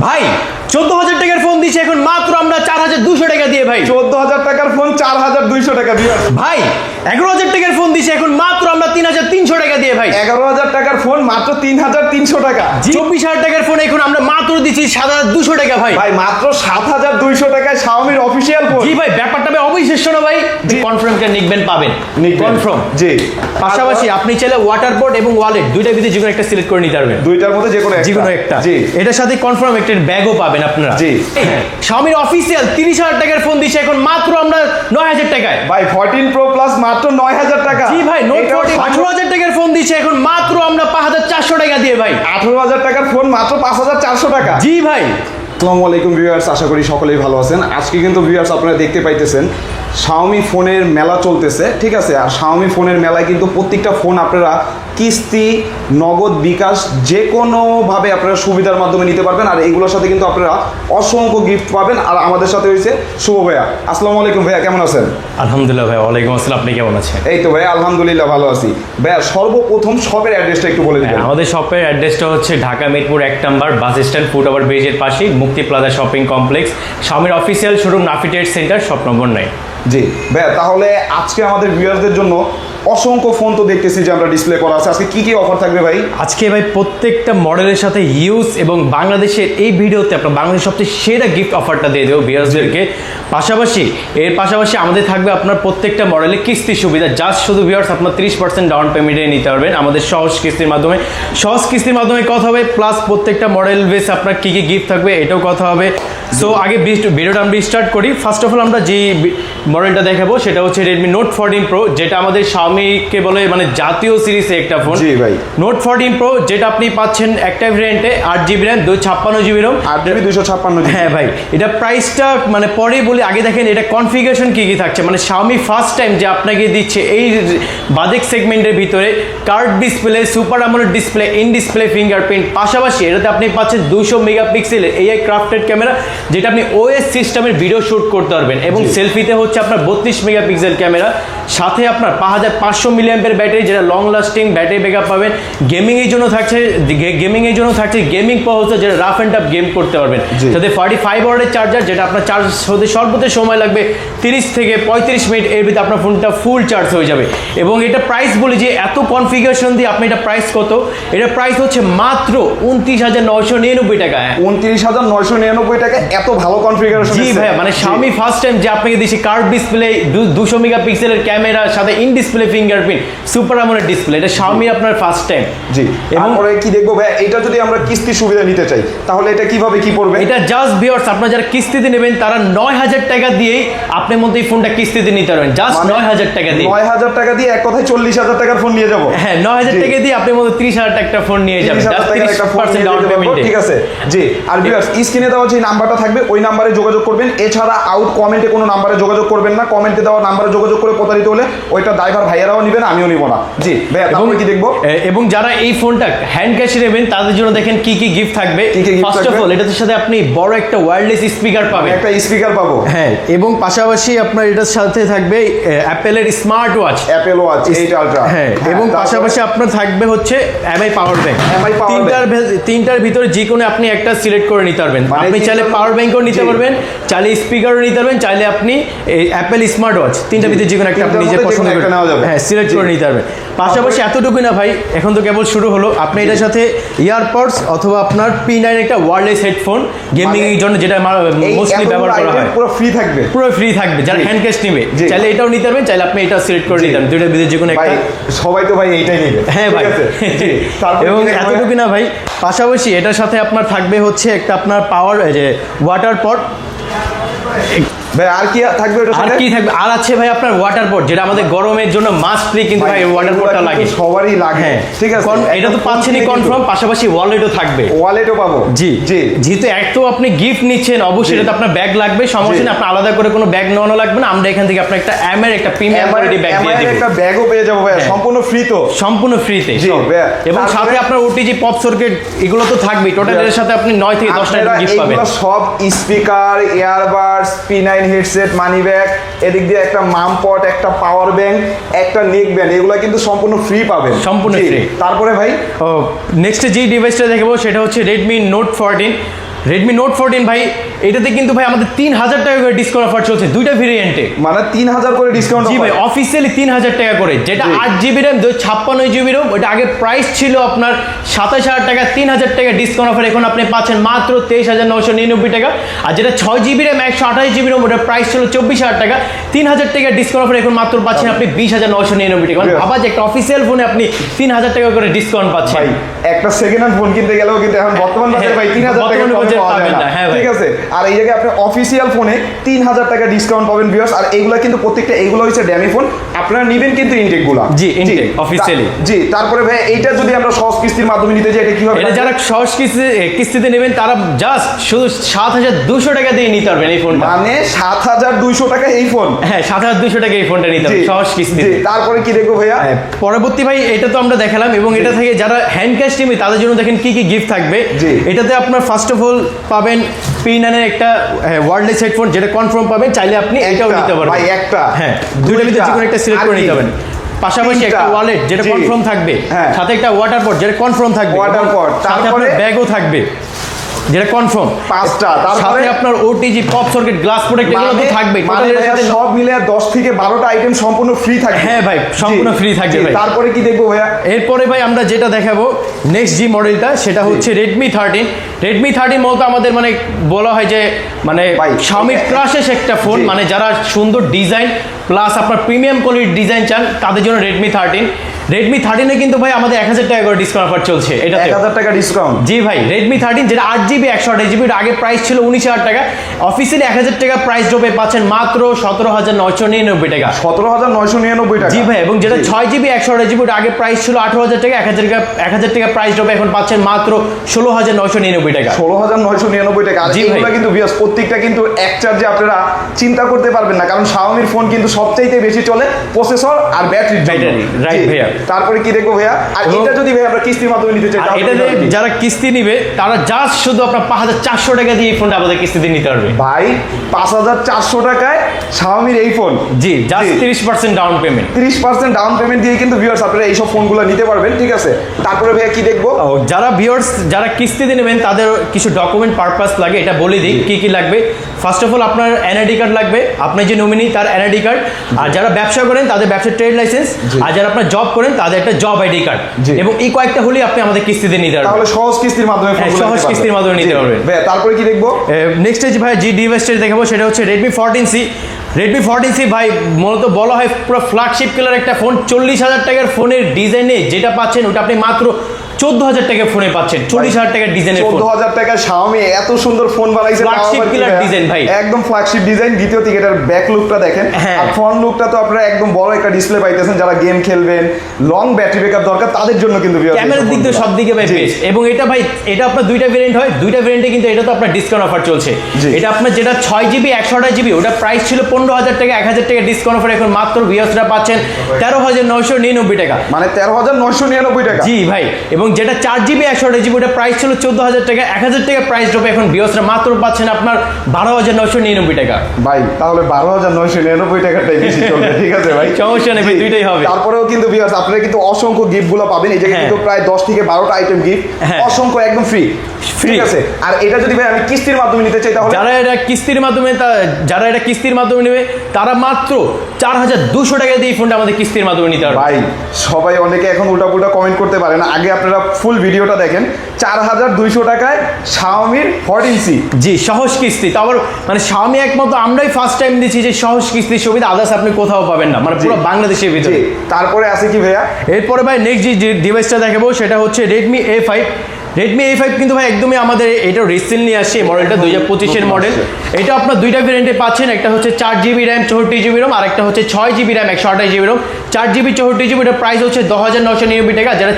ভাই 14,000 টাকার ফোন দিচ্ছে এখন মাত্র আমরা 4,200 টাকা দিয়ে ভাই। 14,000 টাকার ফোন 4,200 টাকা দিয়ে ভাই 11,000 টাকার ফোন দিচ্ছে এখন মাত্র আমরা 3,300 টাকা দিয়ে ভাই। 11,000 টাকার ফোন মাত্র 3,300 টাকা। 24,000 টাকার ফোন এখন আমরা মাত্র দিচ্ছি 7,200 টাকা ভাই। ভাই মাত্র 7,200 টাকায় Xiaomi অফিশিয়াল ফোন। জি ভাই, ব্যাপারটা ভাই অবিশ্বাস্য না ভাই। কনফার্ম কে নিকবেন পাবেন, কনফার্ম। জি, পাশাপাশি আপনি চাইলে ওয়াটার বোর্ড এবং ওয়ালেট দুইটার ভিতরে যে কোনো একটা সিলেক্ট করে নিতে পারবেন। দুইটার মধ্যে যে কোনো একটা। জি, এটার সাথে কনফার্ম একটা ব্যাগও পাবেন আপনারা। জি, Xiaomi অফিশিয়াল 30,000 টাকার ফোন দিচ্ছে এখন মাত্র আমরা 9,000 টাকায় ভাই 14 Pro Plus মাত্র 9,000 টাকা। জি ভাই, নোট 14 18,000 টাকার ফোন দিচ্ছে এখন মাত্র আমরা 5,400 টাকা দিয়ে ভাই। 18,000 টাকার ফোন মাত্র 5,400 টাকা। জি ভাই। আসসালামু আলাইকুম ভিউয়ার্স, আশা করি সকলেই ভালো আছেন। আজকে কিন্তু ভিউয়ার্স আপনারা দেখতে পাইতেছেন Xiaomi ফোনের মেলা চলতেছে, ঠিক আছে। আর Xiaomi ফোনের মেলায় কিন্তু প্রত্যেকটা ফোন আপনারা কিস্তি, নগদ, বিকাশ যে কোনোভাবে আপনারা সুবিধার মাধ্যমে নিতে পারবেন। আর এইগুলোর সাথে কিন্তু আপনারা অসংখ্য গিফট পাবেন। আর আমাদের সাথে হয়েছে শুভ ভাইয়া। আসসালামু আলাইকুম ভাইয়া, কেমন আছেন? আলহামদুলিল্লাহ ভাই, ওয়ালাইকুম আসসালাম। আপনি কেমন আছেন? এই তো ভাইয়া আলহামদুলিল্লাহ ভালো আছি। ভাইয়া সর্বপ্রথম শপের অ্যাড্রেসটা একটু বলে দিবেন। আমাদের শপের অ্যাড্রেসটা হচ্ছে ঢাকা মিরপুর 1 নম্বর বাস স্ট্যান্ড, ফুট ওভার ব্রিজের পাশেই মুক্তি plaza shopping complex, Xiaomi official showroom, Nafi trade centre, shop number 9। জি ভাইয়া, তাহলে আজকে আমাদের ভিউয়ারদের জন্য অসংখ্য ফোন তো দেখতেছি যে আমরা ডিসপ্লে করা আছে। আজকে কি অফার থাকবে ভাই? আজকে ভাই প্রত্যেকটা মডেলের সাথে ইউজ এবং বাংলাদেশের এই ভিডিওতে আপনার বাংলাদেশের সবচেয়ে সেরা গিফট অফারটা দিয়ে দেবো ভিউয়ার্সদেরকে। এর পাশাপাশি আমাদের থাকবে আপনার প্রত্যেকটা মডেলে কিস্তি সুবিধা। জাস্ট শুধু ভিউয়ার্স আপনার 30% ডাউন পেমেন্টে নিতে পারবেন আমাদের সহজ কিস্তির মাধ্যমে। সহজ কিস্তির মাধ্যমে কথা হবে, প্লাস প্রত্যেকটা মডেল বেস আপনার কী কী গিফট থাকবে এটাও কথা হবে। সো আগে ভিডিওটা আমরা স্টার্ট করি। ফার্স্ট অফ অল আমরা যে মডেলটা দেখাবো সেটা হচ্ছে Redmi Note 14 Pro, যেটা আমাদের Xiaomi-কে বলে মানে জাতীয় সিরিজে একটা ফোন। জি ভাই, Note 14 Pro যেটা আপনি পাচ্ছেন একটা ভ্যারিয়েন্টে 8GB RAM 256GB ROM 8GB 256GB। হ্যাঁ ভাই, এটা প্রাইসটা মানে পরে বলি, আগে দেখেন এটা কনফিগারেশন কি কি থাকছে। মানে Xiaomi ফার্স্ট টাইম যে আপনাকে দিচ্ছে এই বাজেট সেগমেন্টের ভিতরে curve display, super AMOLED display, in display fingerprint, পাশাপাশি এটাতে আপনি পাচ্ছেন 200 মেগাপিক্সেলের AI ক্রাফটেড ক্যামেরা, যেটা আপনি OS সিস্টেমের ভিডিও শুট করতে পারবেন। এবং সেলফিতে হচ্ছে আপনার 32 মেগাপিক্সেল ক্যামেরা, সাথে আপনার 5500 মিলিঅ্যাম্পের ব্যাটারি, যেটা লং লাস্টিং ব্যাটারি ব্যাকআপ পাবেন। গেমিংয়ের জন্য থাকছে গেমিং প্রসেসর, যেটা রাফ অ্যান্ড টাফ গেম করতে পারবেন। সাথে 45 ওয়াটের চার্জার, যেটা আপনার চার্জ হতে সর্বোচ্চ সময় লাগবে 30 থেকে 35 মিনিট, এর ভিতরে আপনার ফোনটা ফুল চার্জ হয়ে যাবে। এবং এটা প্রাইস বলি যে এত কনফিগারেশন দিয়ে আপনি এটা প্রাইস কত, এটা প্রাইস হচ্ছে মাত্র 29,999 টাকা। 29,999 টাকা, এত ভালো কনফিগারেশন। জি ভাই, মানে Xiaomi ফার্স্ট টাইম যে আপনাকে দিচ্ছে কার্ভ ডিসপ্লে, 200 মেগাপিক্সেলের ক্যামেরা, সাথে in display fingerprint, super AMOLED display, এটা Xiaomi আপনার ফার্স্ট টাইম। জি, এবং পরে কি দেখবো ভাই, এটা যদি আমরা কিস্তি সুবিধা নিতে চাই তাহলে এটা কিভাবে কি পড়বে? এটা জাস্ট ভিউয়ার্স আপনারা যারা কিস্তিতে নেবেন তারা 9,000 টাকা দিয়েই আপনার মধ্যে এই ফোনটা কিস্তিতে নিতে পারবেন। জাস্ট 9,000 টাকা দিয়ে, 9,000 টাকা দিয়ে এক কথায় 40,000 টাকার ফোন নিয়ে যাবো। হ্যাঁ, 9,000 টাকা দিয়ে আপনার মধ্যে 30,000 টাকা ফোন নিয়ে যাবেন। জাস্ট 30% ডাউন পেমেন্টে, ঠিক আছে। জি, আর ভিউয়ার্স স্ক্রিনে দেওয়া যে নাম্বারটা থাকবে ওই নাম্বারে যোগাযোগ করবেন। এছাড়া আউট কমেন্টে কোনো নাম্বারে যোগাযোগ করবেন না। কমেন্টে দেওয়া নাম্বারে যোগাযোগ করে প্রতারিত হলে ওইটা ড্রাইভার ভাইয়ারাও নেবেন, আমিও নিব না। জি ভাইয়া, তারপর কি দেখবো? এবং যারা এই ফোনটা হ্যান্ড ক্যাশে নেবেন তাদের জন্য দেখেন কি কি গিফট থাকবে। ফার্স্ট অফ অল এটার সাথে আপনি বড় একটা ওয়্যারলেস স্পিকার পাবেন, একটা স্পিকার পাবো। হ্যাঁ, এবং পাশাপাশি আপনার এটার সাথে থাকবে অ্যাপেলের smart watch, Apple watch 8 ultra. হ্যাঁ, এবং পাশাপাশি আপনার থাকবে হচ্ছে এমআই পাওয়ার ব্যাংক। তিনটার ভিতরে যে কোনো আপনি একটা সিলেক্ট করে নিতে পারবেন। আপনি চাইলে পাওয়ার ব্যাংকও নিতে পারবেন, চাইলে স্পিকারও নিতে পারবেন, চাইলে আপনি অ্যাপেল স্মার্ট ওয়াচ, তিনটার ভিতরে যে কোনো একটা আপনি নিজে পছন্দ করে হ্যাঁ সিলেক্ট করে নিতে পারবেন। পাশাপাশি এতটুকুই না ভাই, এখন তো কেবল শুরু হলো, আপনি এটার সাথে ইয়ারপডস অথবা আপনার P9 একটা ওয়্যারলেস হেডফোন গেমিং এর জন্য, যেটা মোস্টলি ব্যবহার করা হয়, পুরো ফ্রি থাকবে। পুরো ফ্রি থাকবে। যারা হ্যান্ড ক্যাশ নেবে চাইলে এটাও নিতে পারবেন, চাইলে আপনি এটা সিলেক্ট করে নিতে পারবেন। দুইটার ভিতরে যে কোনো একটা। সবাই তো ভাই এইটাই নেবে। হ্যাঁ ভাই, এবং এতটুকুই না ভাই, পাশাপাশি এটার সাথে আপনার থাকবে হচ্ছে একটা আপনার পাওয়ার যে ওয়াটার পট। ভাই আর কি থাকবে এটা? আর কি থাকবে? আর আছে ভাই আপনার ওয়াটার পট, যেটা আমাদের গরমের জন্য মাস্টলি কিন্তু ভাই ওয়াটার পটটা লাগে, সবারই লাগে। হ্যাঁ ঠিক আছে, এটা তো পাচ্ছেনই কনফার্ম। পাশাপাশি ওয়ালেটও থাকবে, ওয়ালেটও পাবো। জি জি, যেহেতু এত আপনি গিফট নিচ্ছেন অবশ্যই এটা তো আপনার ব্যাগ লাগবে, সমস্যা নেই, আপনার আলাদা করে কোনো ব্যাগ নেওয়ানো লাগবে না। আমরা এখান থেকে আপনার একটা এমআই একটা প্রিমিয়াম কোয়ালিটি ব্যাগ দিয়ে দেব। একটা ব্যাগও পেয়ে যাবো ভাই, সম্পূর্ণ ফ্রি। তো সম্পূর্ণ ফ্রিতে, এবং সাথে আপনার ওটিজি পপ সার্কিট এগুলো তো থাকবেই। টোটাল এর সাথে আপনি 9 থেকে 10 টাকা গিফট পাবেন। এগুলো সব speaker, earbuds, P9 headset, money bag, এদিক দিয়ে একটা মাম পট, একটা পাওয়ার ব্যাংক, একটা নেক ব্যান্ড, এগুলো কিন্তু সম্পূর্ণ ফ্রি পাবেন, সম্পূর্ণ ফ্রি। তারপরে ভাই নেক্সট যে ডিভাইসটা দেখাবো সেটা হচ্ছে Redmi Note 14। রেডমি নোট 14 ভাই, এটাতে কিন্তু ভাই আমাদের 3000 টাকা করে ডিসকাউন্ট অফার চলছে দুইটা ভেরিয়েন্টে। মানে 3000 করে ডিসকাউন্ট? জি ভাই, অফিসিয়ালি 3000 টাকা করে। যেটা 8GB র্যাম 256GB রোম, ওটা আগে প্রাইস ছিল আপনার 27000 টাকা, 3000 টাকা ডিসকাউন্ট অফার এখন আপনি পাচ্ছেন মাত্র 23999 টাকা। আর যেটা 6GB র্যাম 128GB রোম, ওটার প্রাইস ছিল 24000 টাকা, 3000 টাকা ডিসকাউন্ট অফার এখন মাত্র পাচ্ছেন আপনি 20999 টাকা। মানে ভাবা যে একটা অফিসিয়াল ফোনে আপনি 3000 টাকা করে ডিসকাউন্ট পাচ্ছেন। ভাই একটা সেকেন্ড হ্যান্ড ফোন কিনতে গেলেও কিন্তু এখন বর্তমান বাজারে ভাই 3000 টাকা পাওয়া যায় না। হ্যাঁ ভাই, ঠিক আছে। আর এই জায়গায় আপনি অফিসিয়াল ফোনে 3000 টাকা ডিসকাউন্ট পাবেন ভিউয়ার্স। আর এইগুলা কিন্তু প্রত্যেকটা এইগুলো হচ্ছে ড্যামি ফোন, আপনারা নেবেন কিন্তু ইনটেক গুলা। জি, ইনটেক অফিসিয়ালি। জি, তারপরে ভাই এইটা যদি আমরা সহজ কিস্তির মাধ্যমে নিতে যাই, এটা কি হবে? এটা যারা সহজ কিস্তিতে নেবেন তারা জাস্ট শুধু 7200 টাকা দিয়ে নিতে পারবেন এই ফোনটা। মানে 7200 টাকা এই ফোন? হ্যাঁ, 7200 টাকা এই ফোনটা নিতে পারবেন সহজ কিস্তিতে। জি, তারপরে কি দেখবো ভাইয়া? পরবর্তী ভাই, এটা তো আমরা দেখালাম, এবং এটা থেকে যারা হ্যান্ড ক্যাশ নেবে তাদের জন্য দেখেন কি কি গিফট থাকবে। জি। এটাতে আপনার ফার্স্ট অফ অল পাবেন P9 একটা ওয়্যারলেস হেডফোন, যেটা কনফার্ম পাবেন। চাইলে আপনি এটাও নিতে পারবেন। ভাই একটা? হ্যাঁ, দুইটার ভিতরে যে কোনো একটা সিলেক্ট করে নিতে পারবেন। পাশাপাশি একটা ওয়ালেট যেটা কনফার্ম থাকবে, সাথে একটা ওয়াটার পট যেটা কনফার্ম থাকবে, তারপরে ব্যাগও থাকবে যেটা কনফার্ম। 5টা। তারপরে আপনার OTG, pop socket, glass protect এগুলো তো থাকবে। সব মিলে 10 থেকে 12টা আইটেম সম্পূর্ণ ফ্রি থাকবে। হ্যাঁ ভাই, সম্পূর্ণ ফ্রি থাকবে ভাই। তারপরে কি দেখবো ভাইয়া? এরপরে ভাই আমরা যেটা দেখাবো নেক্সট জি মডেলটা, সেটা হচ্ছে রেডমি 13। রেডমি 13 মূলত আমাদের মানে বলা হয় যে মানে Xiaomi ক্রাশেস একটা ফোন, মানে যারা সুন্দর ডিজাইন প্লাস আপনার প্রিমিয়াম কোয়ালিটির ডিজাইন চান তাদের জন্য রেডমি 13। রেডমি 13 এ কিন্তু ভাই আমাদের 1000 টাকা করে ডিসকাউন্ট অফার চলছে। এটা 1000 টাকা ডিসকাউন্ট? জি ভাই, রেডমি 13 যেটা 8GB 128GB, আগে প্রাইস ছিল 19000 টাকা, অফিসিয়ালি 1000 টাকা প্রাইস ড্রপে পাচ্ছেন মাত্র 17999 টাকা। 17999 টাকা? জি ভাই, এবং যেটা 6GB 128GB, আগে প্রাইস ছিল 18000 টাকা, 1000 টাকা প্রাইস ড্রপে এখন পাচ্ছেন মাত্র 16999 টাকা। 16999 টাকা। আর এগুলা কিন্তু ভিউয়ার্স প্রত্যেকটা কিন্তু এক চার্জে আপনারা চিন্তা করতে পারবেন না, কারণ Xiaomi ফোন কিন্তু সবচাইতে বেশি চলে প্রসেসর আর ব্যাটারি। রাইট ভাইয়া। তারপরে কি দেখবো ভাইয়া? আর এটা যদি ভাই আমরা কিস্তির মাধ্যমে নিতে চাই, এটা যারা কিস্তি নিবে তারা জাস্ট শুধু আপনার 5400 টাকা দিয়ে এই ফোনটা আমাদের কিস্তিতে নিতে পারবে। ভাই 5400 টাকায় Xiaomi এই ফোন? জি, just 30% down payment. 30% down payment দিয়ে কিন্তু ভিউয়ার্স আপনারা এইসব ফোনগুলো নিতে পারবেন। ঠিক আছে, তারপরে ভাইয়া কি দেখবো? যারা ভিউয়ার্স যারা কিস্তিতে নেবেন তাদের কিছু ডকুমেন্ট পারপাস লাগে, এটা বলে দিই কি কি লাগবে। ফার্স্ট অফ অল আপনার এনআইডি কার্ড লাগবে, আপনার যে নমিনি তার এনআইডি কার্ড। আর যারা ব্যবসা করেন তাদের ব্যবসার ট্রেড লাইসেন্স। আর যারা আপনার জব করেন তাদের একটা জব আইডি কার্ড। এবং এই কয়েকটা হলেই আপনি আমাদের কিস্তিতে নিতে পারবেন। তাহলে সহজ কিস্তির মাধ্যমে সহজ কিস্তির মাধ্যমে নিতে পারবেন। তারপরে কি দেখবো? নেক্সট ভাই জি ডিভাইসটা দেখাবো, সেটা হচ্ছে রেডমি 14C। রেডমি 14C ভাই মূলত বলা হয় পুরো ফ্ল্যাগশিপ কিলার একটা ফোন। 40000 টাকার ফোনের ডিজাইনে যেটা পাচ্ছেন ওটা আপনি মাত্র 14000 টাকা ফোনে পাচ্ছেন। 40000 টাকার ডিজাইনের ফোন, 14000 টাকা Xiaomi এত সুন্দর ফোন বানাইছে। ফ্ল্যাগশিপ কিলার ডিজাইন ভাই, একদম ফ্ল্যাগশিপ ডিজাইন। দ্বিতীয় দিকে এটার ব্যাক লুকটা দেখেন, আর ফ্রন্ট লুকটা তো আপনারা একদম বড় একটা ডিসপ্লে পাইতেছেন। যারা গেম খেলবেন, লং ব্যাটারি ব্যাকআপ দরকার তাদের জন্য কিন্তু ক্যামেরার দিক দিয়ে সব দিকে ভাই বেস্ট। এবং এটা ভাই এটা আপনার দুইটা ভেরিয়েন্ট হয়, দুইটা ভেরিয়েন্টে কিন্তু এটা তো আপনার ডিসকাউন্ট অফার চলছে। এটা আপনার যেটা 6GB 128GB, ওটা প্রাইস ছিল 15000 টাকা, 1000 টাকা ডিসকাউন্ট অফার এখন মাত্র ভিউয়ার্সরা পাচ্ছেন 13999 টাকা। মানে 13999 টাকা? জি ভাই। এবং যেটা 4GB 128GB, ওটা প্রাইস ছিল 14000 টাকা, 1000 টাকা প্রাইস ড্রপে এখন ভিউয়ার্সরা মাত্র পাচ্ছেন আপনার 12999 টাকা। ভাই তাহলে 12999 টাকাটাই বেশি চলবে। ঠিক আছে ভাই, সমস্যা নেই, দুইটাই হবে। তারপরেও কিন্তু ভিউয়ার্স আপনারা কিন্তু অসংখ্য গিফটগুলো পাবেন। এই জায়গায় কিন্তু প্রায় 10 থেকে 12টা আইটেম গিফট, অসংখ্য একদম ফ্রি। ঠিক আছে। আর এটা যদি ভাই আমি কিস্তির মাধ্যমে নিতে চাই, তাহলে যারা এটা কিস্তির মাধ্যমে নেবে তারা মাত্র 4200 টাকা দিয়ে এই ফোনটা আমাদের কিস্তির মাধ্যমে নিতে পারবে। ভাই সবাই অনেকে এখন উল্টাপুল্টা কমেন্ট করতে পারে না, আগে আপনারা ফুল ভিডিওটা দেখেন। 4200 টাকায় Xiaomi 14C। জি, সহজ কিস্তি। তারপর মানে Xiaomi একমাত্র আমরাই ফার্স্ট টাইম দিচ্ছি যে সহজ কিস্তির সুবিধা, আদার্স আপনি কোথাও পাবেন না, মানে পুরো বাংলাদেশের ভিতরে। তারপরে আছে কি ভাইয়া? এরপরে ভাই নেক্সট যে ডিভাইসটা দেখাবো সেটা হচ্ছে Redmi A5। Redmi A5 কিন্তু ভাই একদমই আমাদের এটা রিসেন্টলি আসছে মডেলটা, 2025 এর মডেল। এটা আপনার দুইটা ভেরিয়েন্টে পাচ্ছেন, একটা হচ্ছে 4GB RAM 64GB ROM, আর একটা হচ্ছে 6GB RAM 128GB ROM। 4GB 64GB ওটার প্রাইস হচ্ছে 10999 টাকা, যেটা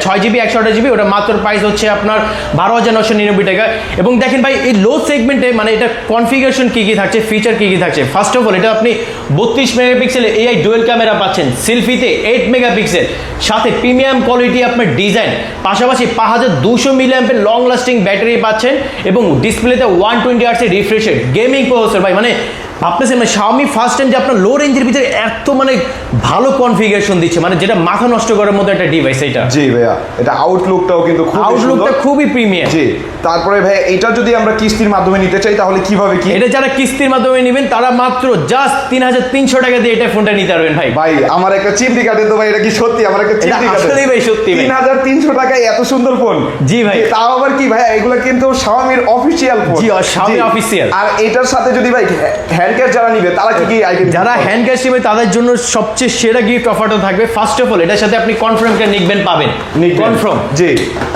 6GB 128GB ওটা মাত্র প্রাইস হচ্ছে আপনার 12999 টাকা। এবং দেখেন ভাই এই লো সেগমেন্টে মানে এটা কনফিগারেশন কী কী থাকছে, ফিচার কী কী থাকছে। ফার্স্ট অফ অল এটা আপনি 32 মেগাপিক্সেলের AI ডুয়েল ক্যামেরা পাচ্ছেন, সেলফিতে 8 মেগাপিক্সেল, সাথে প্রিমিয়াম কোয়ালিটি আপনার ডিজাইন, পাশাপাশি 5200 মিলিঅ্যাম্পের লং লাস্টিং ব্যাটারি পাচ্ছেন, এবং ডিসপ্লেতে 120 Hz refresh rate, gaming processor ভাই, মানে ভাবতেছেন মানে Xiaomi ফার্স্ট টাইম যে আপনার লো রেঞ্জের ভিতরে এত মানে ভালো কনফিগারেশন দিচ্ছে, মানে যেটা মাথা নষ্ট করার মতো একটা ডিভাইস এটা। জি ভাইয়া, এটা আউটলুকটাও কিন্তু খুব আউটলুকটা খুবই প্রিমিয়াম। জি, তারপরে ভাই এটা যদি আমরা কিস্তির মাধ্যমে নিতে চাই তাহলে কিভাবে কি? এটা যারা কিস্তির মাধ্যমে নেবেন তারা মাত্র জাস্ট 3300 টাকা দিয়ে এটা ফোনটা নিতে পারবেন ভাই। ভাই আমার একটা চিমটি কাটে তো ভাই, এটা কি সত্যি? আমার একটা চিমটি কাটে আসলেই ভাই সত্যি ভাই। 3300 টাকায় এত সুন্দর ফোন? জি ভাই। তাও আবার কি ভাই, এগুলো কিন্তু Xiaomi-র অফিশিয়াল ফোন। জি, Xiaomi অফিশিয়াল। আর এটার সাথে যদি ভাই হ্যান্ড ক্যাশ যারা নিবে তারা কি কি আইটেম? যারা হ্যান্ড ক্যাশ নেবে তাদের জন্য সবচেয়ে সেরা গিফট অফারটা থাকবে। ফার্স্ট অফ অল এটার সাথে আপনি কনফার্ম করে নিকবেন পাবেন, কনফার্ম। জি,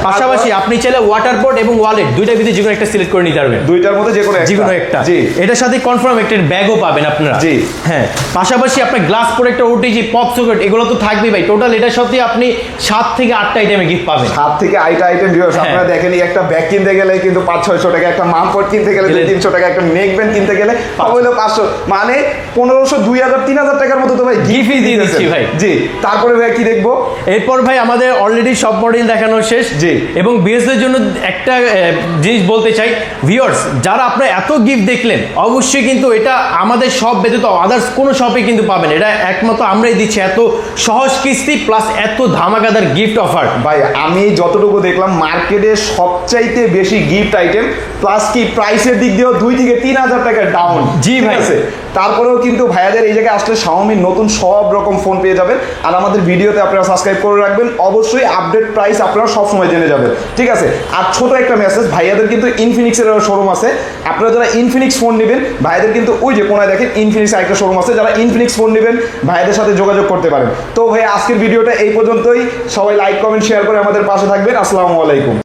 পাশাপাশি আপনি চাইলে ওয়াটার বোর্ড এবং ওয়ালেট দুইটার ভিতরে যে কোনো একটা সিলেক্ট করে নিতে পারবেন, দুইটার মধ্যে যে কোনো একটা। জি, এটার সাথে কনফার্ম একটা ব্যাগও পাবেন আপনারা। জি হ্যাঁ, পাশাপাশি আপনার glass protector, OTG, pop socket এগুলো তো থাকবেই ভাই। টোটাল এটার সাথে আপনি 7 থেকে 8টা আইটেমে গিফট পাবেন। 7 থেকে 8টা আইটেম ভিউয়ার্স। হ্যাঁ। আপনারা দেখেন এই একটা ব্যাগ কিনতে গেলে কিন্তু 500-600 টাকা, একটা মামপট কিনতে গেলে 300 টাকা, একটা নেক ব্যান্ড কিনতে গেলে হলো 500, মানে 1500, 2000, 3000 টাকার মতো তো ভাই গিফটই দিয়ে দিচ্ছি ভাই। জি, তারপরে ভাই কি দেখবো? এরপর ভাই আমাদের অলরেডি সব মডেল দেখানো শেষ। জি। এবং ভিউয়ার্সদের জন্য একটা জিনিস বলতে চাই, ভিউয়ার্স যারা আপনারা এত গিফট দেখলেন অবশ্যই কিন্তু এটা আমাদের শপ ব্যতীত আদার্স কোনো শপে কিন্তু পাবেন। এটা একমাত্র আমরাই দিচ্ছি, এত সহজ কিস্তি প্লাস এত ধামাকাদার গিফট অফার। ভাই আমি যতটুকু দেখলাম মার্কেটে সবচাইতে বেশি গিফট আইটেম, প্লাস কি প্রাইসের দিক দিয়েও 2 থেকে 3000 টাকা ডাউন। জি ভাই। আছে তারপরেও কিন্তু ভাইয়াদের এই জায়গায় আসলে Xiaomi-র নতুন সব রকম ফোন পেয়ে যাবেন। আর আমাদের ভিডিওতে আপনারা সাবস্ক্রাইব করে রাখবেন, অবশ্যই আপডেট প্রাইস আপনারা সবসময় জেনে যাবেন, ঠিক আছে? আর ছোট একটা মেসেজ, ভাইয়াদের কিন্তু ইনফিনিক্সের শোরুম আছে। আপনারা যারা ইনফিনিক্স ফোন নেবেন ভাইয়াদের কিন্তু ওই যে কোনায় দেখেন ইনফিনিক্স একটা শোরুম আছে, যারা ইনফিনিক্স ফোন নেবেন ভাইয়াদের সাথে যোগাযোগ করতে পারেন। তো ভাই আজকের ভিডিওটা এই পর্যন্তই। সবাই লাইক কমেন্ট শেয়ার করে আমাদের পাশে থাকবেন। আসসালামু আলাইকুম।